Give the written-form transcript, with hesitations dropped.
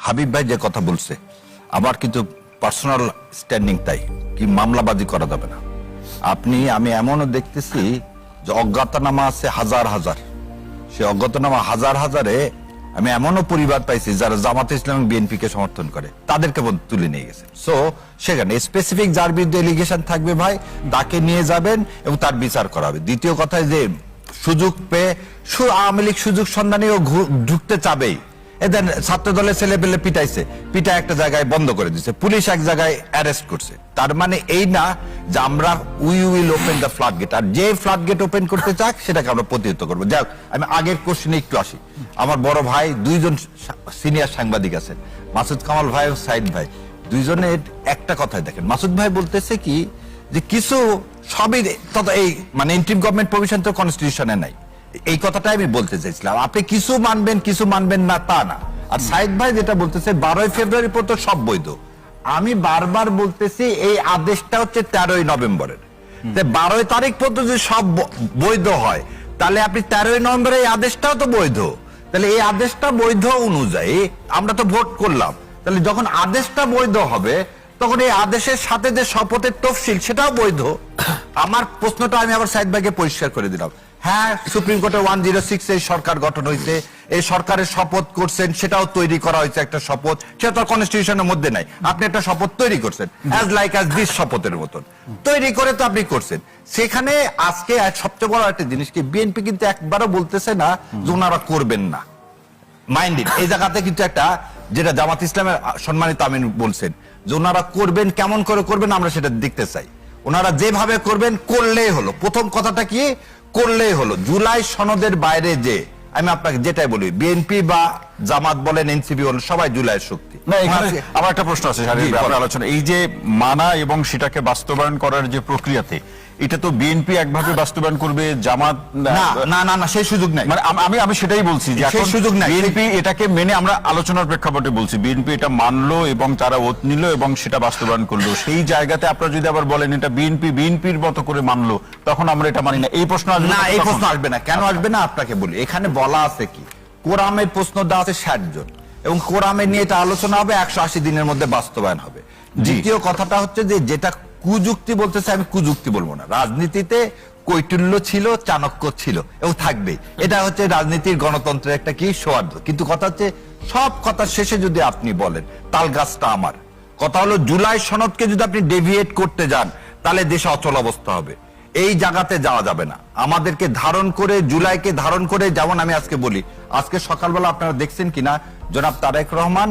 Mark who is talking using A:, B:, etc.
A: হাবিব ভাই যে কথা বলছে আমার কিন্তু পার্সোনাল স্ট্যান্ডিং তাই কি মামলাবাদী করা যাবে না। আমি এমনও দেখতেছি যে অজ্ঞাতনামা আছে হাজার হাজার, সে অজ্ঞাতনামা হাজার হাজারে আমি এমনও পরিবার পাইছি যারা জামাতে ইসলাম এবং বিএনপি কে সমর্থন করে, তাদেরকে তুলে নিয়ে গেছে। সো সেখানে স্পেসিফিক যার বিরুদ্ধে এলিগেশন থাকবে ভাই তাকে নিয়ে যাবেন এবং তার বিচার করা হবে। দ্বিতীয় কথা যে সুযোগ পেয়ে আওয়ামী লীগ সুযোগ সন্ধানেও ঢুকতে চাবেই। এদের ছাত্র দলের ছেলে পেলে পিটা একটা জায়গায় বন্ধ করে দিচ্ছে, পুলিশ এক জায়গায় অ্যারেস্ট করছে। তার মানে এই না যে আমরা we will open the flood gate, আর যে ফ্লাড গেট ওপেন করতে চাক সেটাকে আমরা প্রতিহত করবো। যাক, আমি আগের কোশ্চেনে একটু আসি। আমার বড় ভাই দুইজন সিনিয়র সাংবাদিক আছেন, মাসুদ কামাল ভাই ও সাইদ ভাই, দুইজনের একটা কথাই দেখেন। মাসুদ ভাই বলতেছে কি যে কিছু সবই এই মানে ইন্টারিম গভর্নমেন্ট প্রভিশন তো কনস্টিটিউশনে নাই, এই কথাটা আমি বলতে চাইছিলাম। আপনি কিছু মানবেন না তা না। আর সাইদ ভাই যেটা বলতেছে 12ই ফেব্রুয়ারি পর্যন্ত সব বৈধ। আমি বারবার বলতেছি এই আদেশটা হচ্ছে 13ই নভেম্বরের, 12 তারিখ পর্যন্ত যদি সব বৈধ হয় তাহলে আপনি 13ই নভেম্বরে এই আদেশটাও তো বৈধ। তাহলে এই আদেশটা বৈধ অনুযায়ী আমরা তো ভোট করলাম, তাহলে যখন আদেশটা বৈধ হবে তখন এই আদেশের সাথে যে শপথের তফসিল সেটাও বৈধ। আমার প্রশ্নটা আমি আবার সাইদ ভাইকে পরিষ্কার করে দিলাম। হ্যাঁ, সুপ্রিম কোর্টে 106 এই সরকার গঠন হয়েছে, এই সরকারের শপথ করছেন, সেটাও তৈরি করা হয়েছে একটা শপথ, সেটা তো কনস্টিটিউশনের মধ্যে নাই। আপনি একটা শপথ তৈরি করছেন অ্যাজ লাইক অ্যাজ দিস শপথের মতন তৈরি করে তো আপনি করছেন। সেখানে আজকে সবচেয়ে বড় একটা জিনিস কি, বিএনপি কিন্তু একবারও বলতেছে না যে ওনারা করবেন না, মাইন্ডেড। এই জায়গাতে কিন্তু একটা যেটা জামাত ইসলামের সম্মানিত আমিন বলছেন যে ওনারা করবেন, কেমন করে করবেন আমরা সেটা দেখতে চাই। ওনারা যেভাবে করবেন করলেই হলো। প্রথম কথাটা কি, করলেই হলো। জুলাই সনদের বাইরে যে, আমি আপনাকে যেটাই বলি, বিএনপি বা জামাত বলেন এনসিপি বলেন সবাই জুলাইয়ের শক্তি।
B: না, এখানে আমার একটা প্রশ্ন আছে আলোচনা, এই যে মানা এবং সেটাকে বাস্তবায়ন করার যে প্রক্রিয়াতে, এটা তো বিএনপি একভাবে বাস্তবায়ন করবে, জামাত
A: না সেই সুযোগ নাই।
B: মানে আমি সেটাই বলছি যে
A: সেই সুযোগ নাই।
B: বিএনপি এটাকে মেনে, আমরা আলোচনার প্রেক্ষাপটে বলছি, বিএনপি এটা মানলো এবং তারা ওত নিল এবং সেটা বাস্তবায়ন করলো। সেই জায়গাতে আপনারা যদি আবার বলেন এটা বিএনপির মতো করে মানলো, তখন আমরা এটা মানি না, এই প্রশ্ন আসবে না।
A: এই প্রশ্ন আসবে না। কেন আসবে না আপনাকে বলি। এখানে বলা আছে কি, কোরআনের প্রশ্ন দেওয়া আছে 60 জন এবং কোরআনে নিয়ে এটা আলোচনা হবে, 180 দিনের মধ্যে বাস্তবায়ন হবে। দ্বিতীয় কথাটা হচ্ছে যে যেটা কুযুক্তি বলতেছে, আমি কুযুক্তি বলবো না। রাজনীতিতে কৈটুল্য ছিল, চাণক্য ছিল এবং থাকবে। এটা হচ্ছে রাজনীতির গণতন্ত্রের একটা কি সৌহার্দ্য। কিন্তু কথা হচ্ছে সব কথার শেষে যদি আপনি বলেন তাল গাছটা আমার, কথা হলো জুলাই সনদকে যদি আপনি ডেভিয়েট করতে যান তাহলে দেশে অচল অবস্থা হবে। এই জায়গাতে যাওয়া যাবে না। আমাদেরকে ধারণ করে, জুলাইকে ধারণ করে, যেমন আমি আজকে বলি, আজকে সকালবেলা আপনারা দেখছেন কিনা জনাব তারেক রহমান